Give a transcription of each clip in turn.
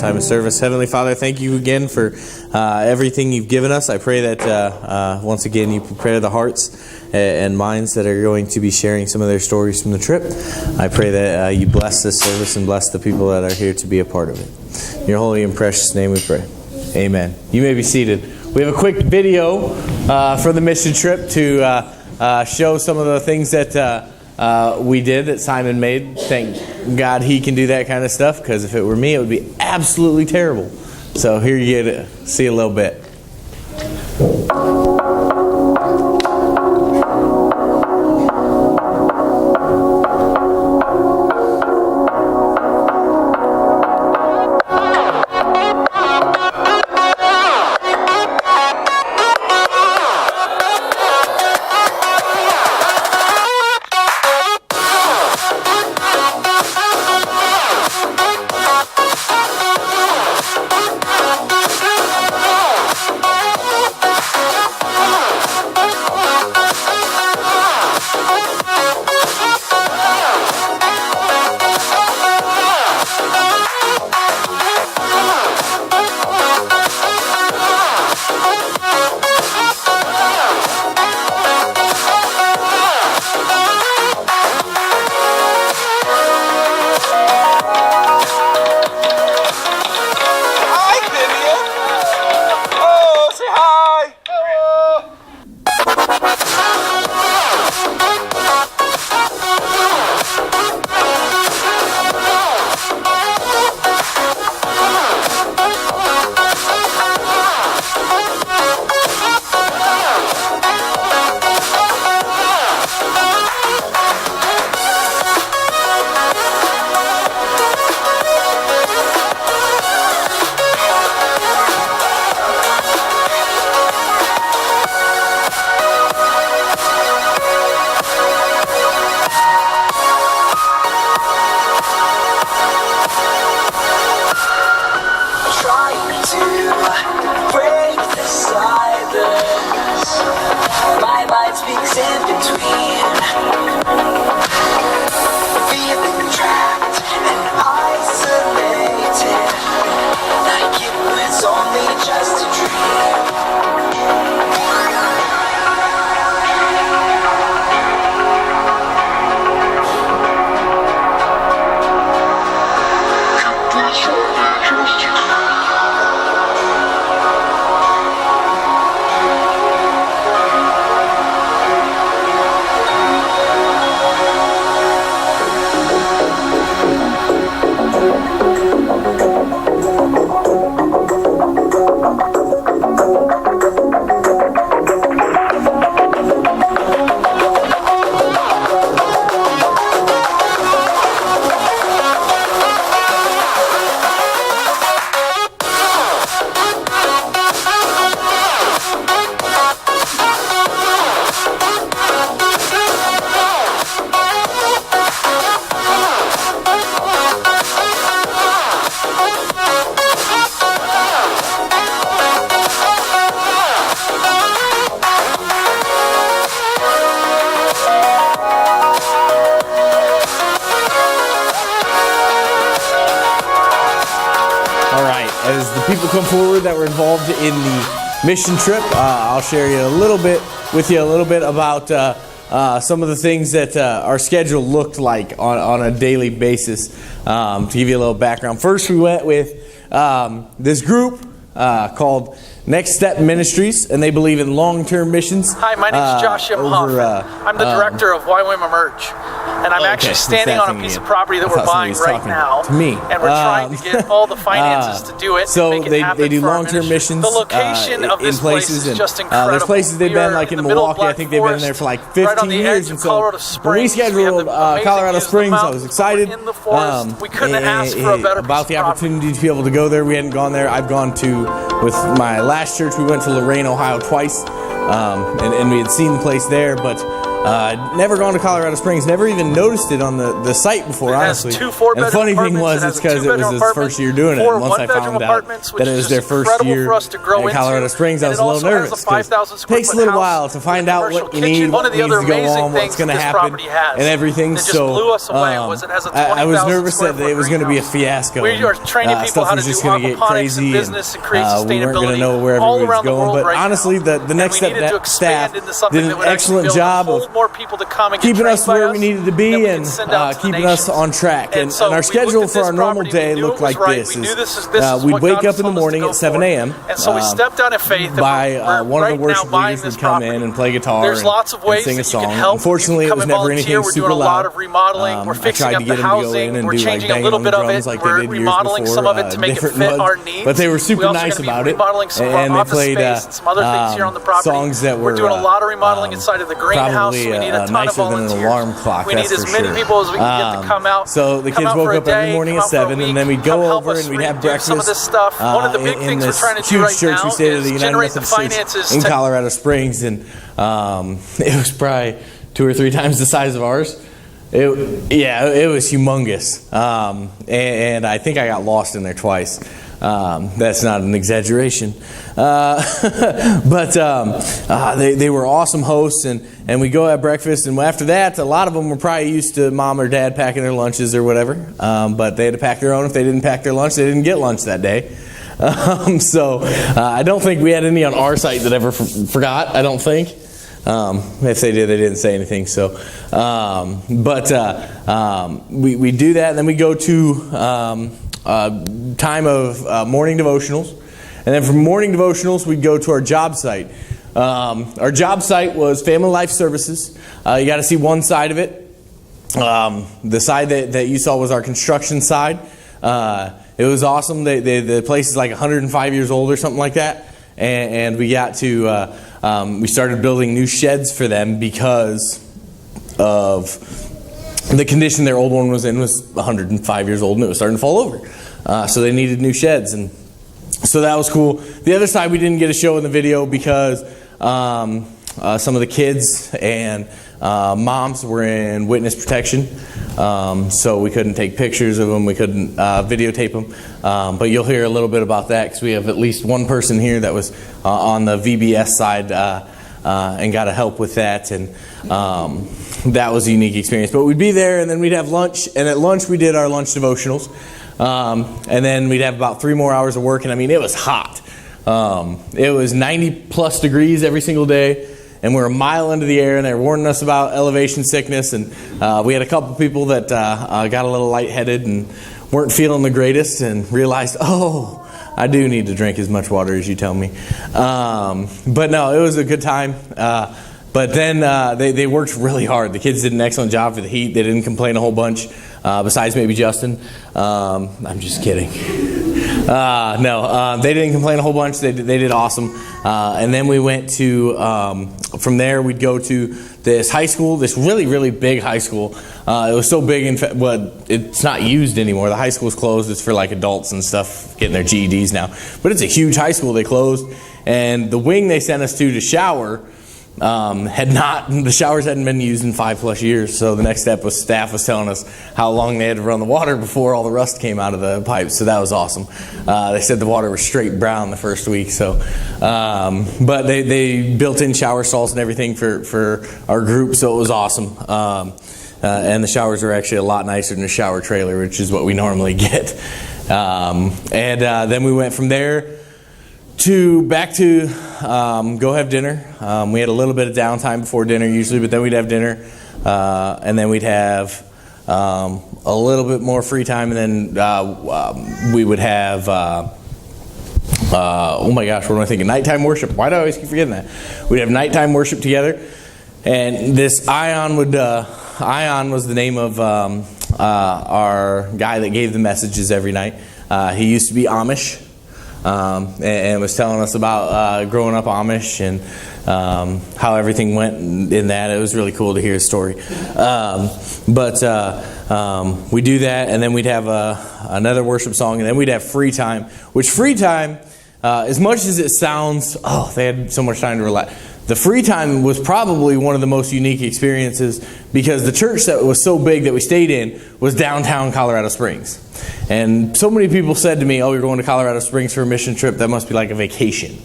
time of service. Heavenly Father, thank you again for everything you've given us. I pray that once again you prepare the hearts and minds that are going to be sharing some of their stories from the trip. I pray that you bless this service and bless the people that are here to be a part of it. In your holy and precious name we pray. Amen. You may be seated. We have a quick video from the mission trip to show some of the things that we did, that Simon made. Thank God he can do that kind of stuff, because if it were me, it would be absolutely terrible. So here you get to see a little bit. As the people come forward that were involved in the mission trip, I'll share you a little bit about some of the things that our schedule looked like on a daily basis. To give you a little background, first we went with this group called Next Step Ministries, and they believe in long-term missions. Hi, my name is Josh M. Hoffman. I'm the director of YWAM Emerge, and I'm actually standing on a piece of property that we're buying right now. To me. And we're trying to get all the finances to do it. So and make it happen they do for our long-term ministry. missions. The location of this place is just incredible. There's places they've been, like in Milwaukee. I think they've been there for like 15 years. And so when we scheduled Colorado Springs, I was excited. We couldn't ask for a better about the opportunity to be able to go there. We hadn't gone there. I've gone to, with my last church, we went to Lorain, Ohio twice, and we had seen the place there, but Never gone to Colorado Springs, never even noticed it on the site before, honestly. It has 2 4-bedroom and the funny thing apartments. was, it's because it was his first year doing it. And once I found out that it was their first year in Colorado Springs, I was a little nervous. It takes a little while to find out what you need, what needs to go on, what's going to happen, and everything. So I was nervous that it was going to be a fiasco. We are training people how to do aquaponics and business and create sustainability. We weren't going to know where everybody was going. But honestly, the next step, that staff did an excellent job of keeping us where we needed to be and keeping us on track. And our schedule for our normal day looked like this. We'd wake up in the morning at 7 a.m. And so we stepped down in faith. By one of the worship leaders would come in and play guitar and sing a song. Unfortunately, it was never anything super loud. We're fixing up the housing. We're changing a little bit of it. We're remodeling some of it to make it fit our needs. But they were super nice about it. And they played songs that were we're doing a lot of remodeling inside of the greenhouse. We need a ton of volunteers. Than an alarm clock, we need as many people as we can get to come out. So the kids woke up every morning at 7, and then we'd go over and we'd have breakfast. Some of this stuff. One of the big things we're trying to do right now is generate the finances in Colorado Springs, and it was probably 2 or 3 times the size of ours. It was humongous, and I think I got lost in there twice. That's not an exaggeration, but they were awesome hosts, and we go have breakfast, and after that, a lot of them were probably used to mom or dad packing their lunches or whatever, but they had to pack their own. If they didn't pack their lunch, they didn't get lunch that day. So I don't think we had any on our site that ever forgot. I don't think. If they did, they didn't say anything. So, we do that, and then we go to time of morning devotionals, and then from morning devotionals we go to our job site. Our job site was Family Life Services. You got to see one side of it. The side that you saw was our construction side. It was awesome. The place is like 105 years old or something like that, and we got to we started building new sheds for them because of the condition their old one was in was 105 years old and it was starting to fall over. So they needed new sheds, and so that was cool. The other side we didn't get a show in the video because some of the kids and moms were in witness protection, so we couldn't take pictures of them, we couldn't videotape them, but you'll hear a little bit about that because we have at least one person here that was on the VBS side and got to help with that, and that was a unique experience. But we'd be there, and then we'd have lunch, and at lunch we did our lunch devotionals, and then we'd have about 3 more hours of work, and I mean, it was hot. It was 90 plus degrees every single day, and we're a mile into the air, and they're warning us about elevation sickness, and we had a couple people that got a little lightheaded and weren't feeling the greatest and realized, oh, I do need to drink as much water as you tell me. But no, it was a good time. But then they worked really hard. The kids did an excellent job for the heat. They didn't complain a whole bunch, besides maybe Justin. I'm just kidding. No, they didn't complain a whole bunch. They did awesome. And then we went to, from there we'd go to this high school, this really, really big high school. It was so big, in fact, it's not used anymore. The high school's closed. It's for like adults and stuff getting their GEDs now. But it's a huge high school. They closed. And the wing they sent us to shower, the showers hadn't been used in 5+ years. So the next step was staff was telling us how long they had to run the water before all the rust came out of the pipes. So that was awesome. They said the water was straight brown the first week. So, but they built in shower stalls and everything for our group. So it was awesome. And the showers are actually a lot nicer than a shower trailer, which is what we normally get. Then we went from there back to go have dinner. We had a little bit of downtime before dinner usually, but then we'd have dinner, and then we'd have a little bit more free time, and then we would have oh my gosh, what am I thinking? Nighttime worship. Why do I always keep forgetting that? We'd have nighttime worship together, and this Ion was the name of our guy that gave the messages every night. He used to be Amish. And was telling us about growing up Amish and how everything went in that. It was really cool to hear his story. But we do that, and then we'd have another worship song, and then we'd have free time. Which free time, as much as it sounds, oh, they had so much time to relax. The free time was probably one of the most unique experiences because the church that was so big that we stayed in was downtown Colorado Springs. And so many people said to me, oh, you're going to Colorado Springs for a mission trip, that must be like a vacation.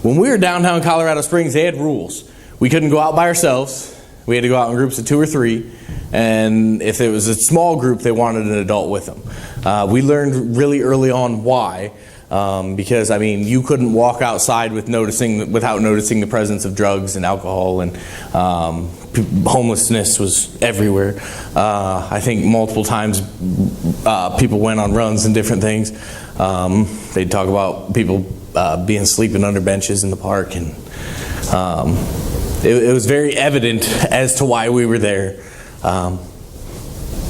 When we were downtown Colorado Springs, they had rules. We couldn't go out by ourselves. We had to go out in groups of 2 or 3. And if it was a small group, they wanted an adult with them. We learned really early on why. Because, I mean, you couldn't walk outside without noticing the presence of drugs and alcohol, and homelessness was everywhere. I think multiple times people went on runs and different things. They'd talk about people sleeping under benches in the park, and it was very evident as to why we were there.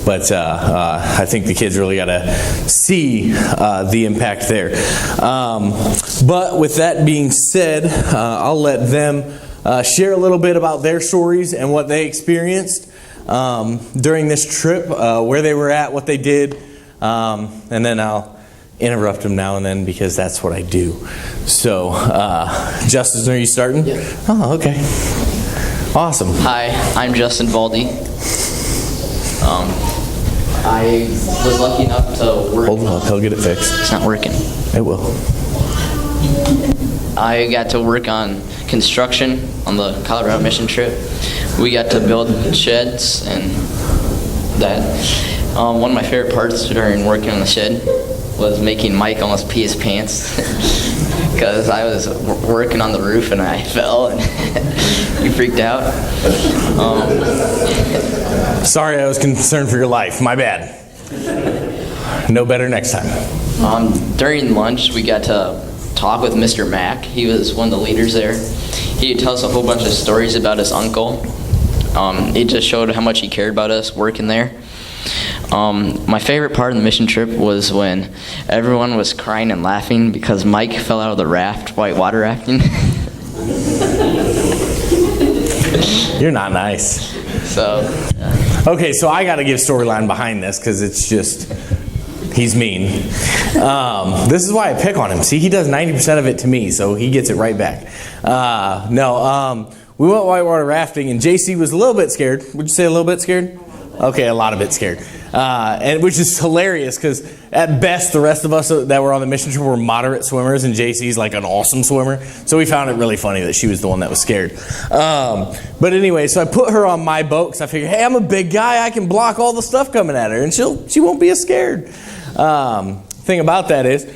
But I think the kids really got to see the impact there. But with that being said, I'll let them share a little bit about their stories and what they experienced during this trip, where they were at, what they did, and then I'll interrupt them now and then because that's what I do. So, Justin, are you starting? Yeah. Oh, okay. Awesome. Hi, I'm Justin Valdi. I was lucky enough to work. Hold on, he'll get it fixed. It's not working. It will. I got to work on construction on the Colorado mission trip. We got to build sheds and that. One of my favorite parts during working on the shed was making Mike almost pee his pants because I was working on the roof and I fell and he freaked out. Sorry, I was concerned for your life. My bad. No better next time. During lunch, we got to talk with Mr. Mack. He was one of the leaders there. He would tell us a whole bunch of stories about his uncle. It just showed how much he cared about us working there. My favorite part of the mission trip was when everyone was crying and laughing because Mike fell out of the raft, whitewater rafting. You're not nice. Okay, so I got to give storyline behind this because it's just, he's mean. This is why I pick on him. See, he does 90% of it to me, so he gets it right back. We went whitewater rafting, and JC was a little bit scared. Would you say a little bit scared? Okay, a lot of it scared. And which is hilarious because at best the rest of us that were on the mission trip were moderate swimmers and JC's like an awesome swimmer. So we found it really funny that she was the one that was scared. But anyway, so I put her on my boat because I figured, hey, I'm a big guy. I can block all the stuff coming at her and she won't be as scared. Thing about that is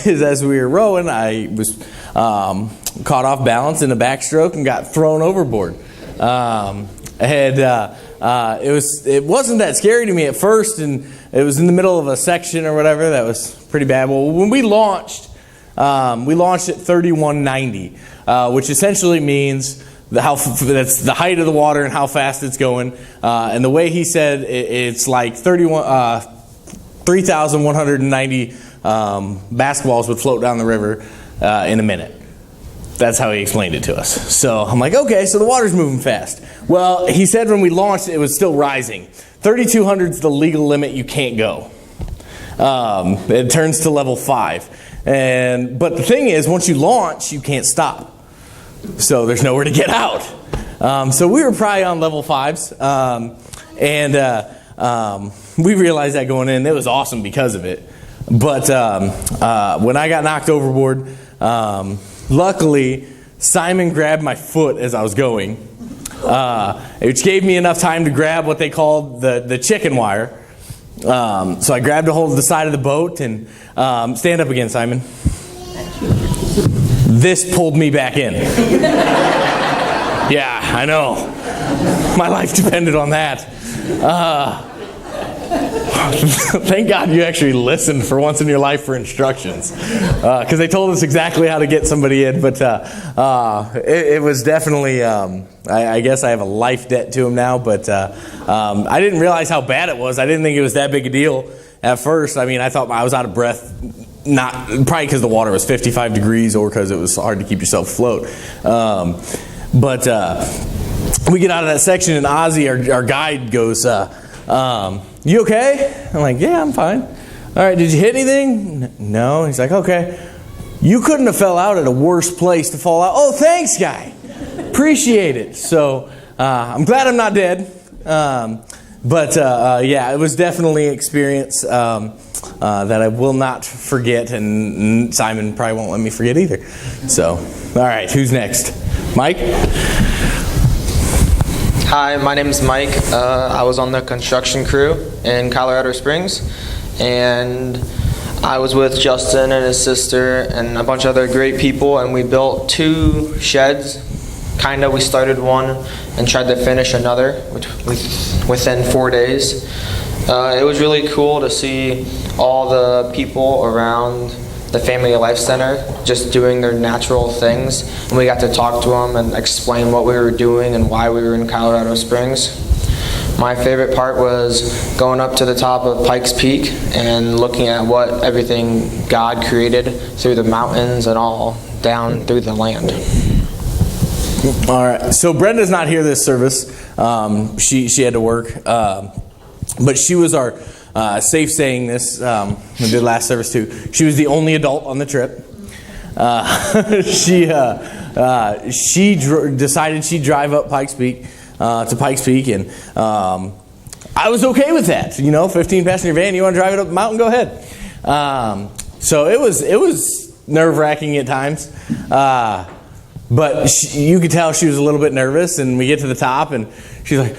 as we were rowing, I was caught off balance in a backstroke and got thrown overboard. It wasn't that scary to me at first, and it was in the middle of a section or whatever that was pretty bad. Well, when we launched at 3190, which essentially means that's the height of the water and how fast it's going. And the way he said it's like 3,190 basketballs would float down the river in a minute. That's how he explained it to us. So I'm like, okay, so the water's moving fast. Well, he said when we launched, it was still rising. 3,200 is the legal limit you can't go. It turns to level 5. But the thing is, once you launch, you can't stop. So there's nowhere to get out. So we were probably on level 5s. We realized that going in, it was awesome because of it. But when I got knocked overboard, luckily, Simon grabbed my foot as I was going, which gave me enough time to grab what they called the chicken wire. So I grabbed a hold of the side of the boat and stand up again, Simon. This pulled me back in. Yeah, I know. My life depended on that. Thank God you actually listened for once in your life for instructions, because they told us exactly how to get somebody in. But it was definitely, I guess I have a life debt to him now, but I didn't realize how bad it was. I didn't think it was that big a deal at first. I mean, I thought I was out of breath, probably because the water was 55 degrees or because it was hard to keep yourself afloat. But we get out of that section, and Ozzy, our guide, goes, you okay? I'm like, yeah, I'm fine. All right, did you hit anything? No. He's like, okay. you couldn't have fell out at a worse place to fall out. Oh, thanks, guy. Appreciate it. So I'm glad I'm not dead. But it was definitely an experience that I will not forget, and Simon probably won't let me forget either. So, all right, who's next? Mike? Hi, my name is Mike. I was on the construction crew in Colorado Springs, and I was with Justin and his sister and a bunch of other great people, and we built 2 sheds. We started one and tried to finish another within 4 days. It was really cool to see all the people around the Family Life Center just doing their natural things, and we got to talk to them and explain what we were doing and why we were in Colorado Springs. My favorite part was going up to the top of Pikes Peak and looking at what everything God created through the mountains and all down through the land. All right. So Brenda's not here this service. She had to work, but she was our safe saying this. We did last service too. She was the only adult on the trip. She decided she'd drive up Pikes Peak to Pikes Peak, and I was okay with that. 15 passenger van. You want to drive it up the mountain? Go ahead. So it was nerve-wracking at times. But you could tell she was a little bit nervous, and we get to the top, and she's like,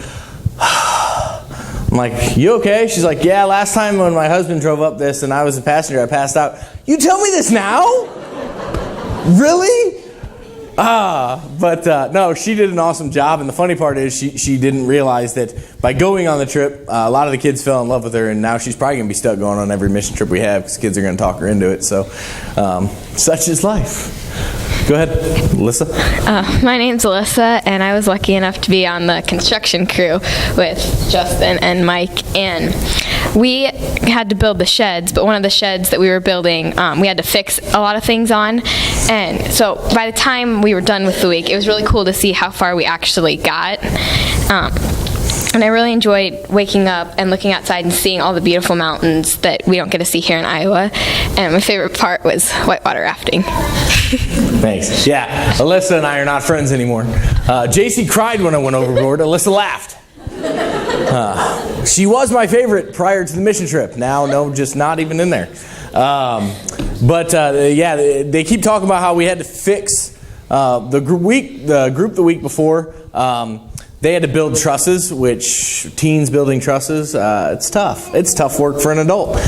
I'm like, you okay? She's like, yeah, last time when my husband drove up this and I was a passenger, I passed out. You tell me this now? Really? No, she did an awesome job, and the funny part is she didn't realize that by going on the trip, a lot of the kids fell in love with her, and now she's probably going to be stuck going on every mission trip we have because kids are going to talk her into it. So such is life. Go ahead, Alyssa. My name's Alyssa, and I was lucky enough to be on the construction crew with Justin and Mike, and we had to build the sheds, but one of the sheds that we were building, we had to fix a lot of things on, and so by the time we were done with the week, it was really cool to see how far we actually got. And I really enjoyed waking up and looking outside and seeing all the beautiful mountains that we don't get to see here in Iowa. And my favorite part was whitewater rafting. Thanks. Yeah, Alyssa and I are not friends anymore. JC cried when I went overboard. Alyssa laughed. She was my favorite prior to the mission trip. Now, no, just not even in there. They keep talking about how we had to fix the group the week before. They had to build trusses, which teens building trusses, it's tough. It's tough work for an adult.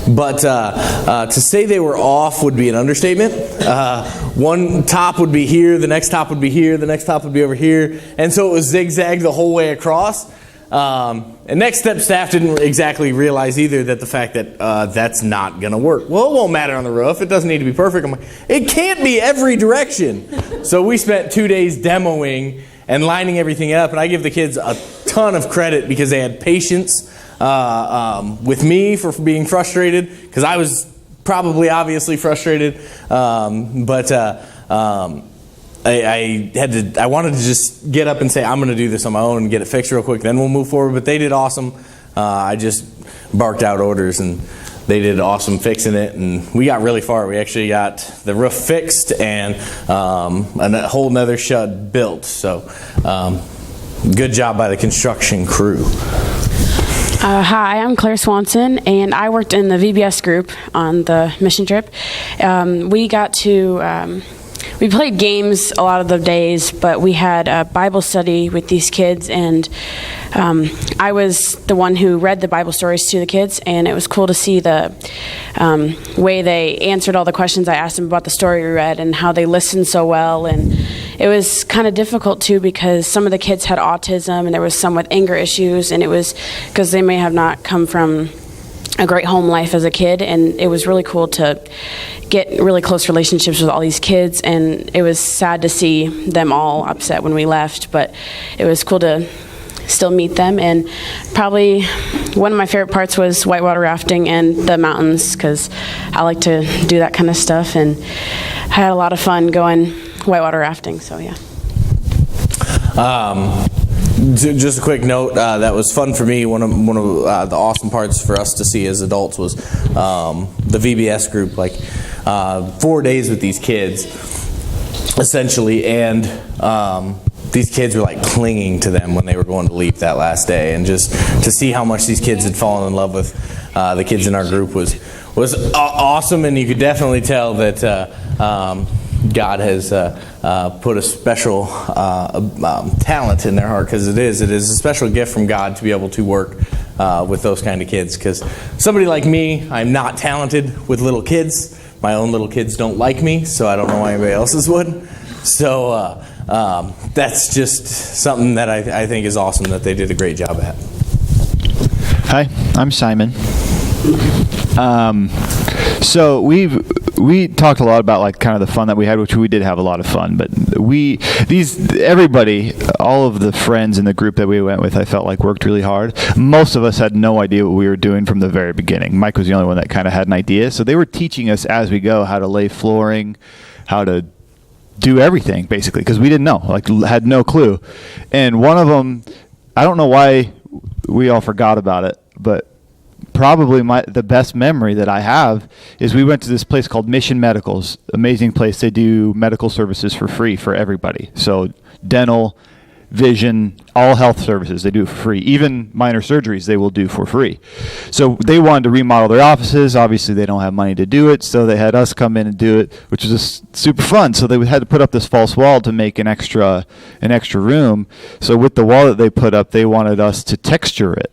But to say they were off would be an understatement. One top would be here, the next top would be here, the next top would be over here. And so it was zigzag the whole way across. And Next Step staff didn't exactly realize either that the fact that that's not going to work. Well, it won't matter on the roof. It doesn't need to be perfect. I'm like, it can't be every direction. So we spent 2 days demoing and lining everything up, and I give the kids a ton of credit because they had patience with me for being frustrated, because I was probably obviously frustrated, I wanted to just get up and say, I'm going to do this on my own and get it fixed real quick, then we'll move forward, but they did awesome. I just barked out orders, and they did awesome fixing it, and we got really far. We actually got the roof fixed and a whole nother shed built. So good job by the construction crew. Hi, I'm Claire Swanson, and I worked in the VBS group on the mission trip. We played games a lot of the days, but we had a Bible study with these kids, and I was the one who read the Bible stories to the kids, and it was cool to see the way they answered all the questions I asked them about the story we read and how they listened so well. And it was kind of difficult, too, because some of the kids had autism, and there was some with anger issues, and it was because they may have not come from a great home life as a kid, and it was really cool to get really close relationships with all these kids, and it was sad to see them all upset when we left, but it was cool to still meet them. And probably one of my favorite parts was whitewater rafting and the mountains, because I like to do that kind of stuff, and I had a lot of fun going whitewater rafting, so yeah. Just a quick note, that was fun for me. One of the awesome parts for us to see as adults was the VBS group. 4 days with these kids, essentially, and these kids were like clinging to them when they were going to leave that last day, and just to see how much these kids had fallen in love with the kids in our group was awesome, and you could definitely tell that God has put a special talent in their heart, because it is a special gift from God to be able to work with those kind of kids. Because somebody like me, I'm not talented with little kids. My own little kids don't like me, so I don't know why anybody else's would. So that's just something that I think is awesome that they did a great job at. Hi, I'm Simon. So we talked a lot about like kind of the fun that we had, which we did have a lot of fun. But everybody, all of the friends in the group that we went with, I felt like worked really hard. Most of us had no idea what we were doing from the very beginning. Mike was the only one that kind of had an idea. So they were teaching us as we go how to lay flooring, how to do everything basically, because we didn't know, like had no clue. And one of them, I don't know why we all forgot about it, but probably the best memory that I have is we went to this place called Mission Medicals. Amazing place. They do medical services for free for everybody. So dental, vision, all health services, they do it for free. Even minor surgeries they will do for free. So they wanted to remodel their offices. Obviously they don't have money to do it, so they had us come in and do it, which was just super fun. So they had to put up this false wall to make an extra room. So with the wall that they put up, they wanted us to texture it.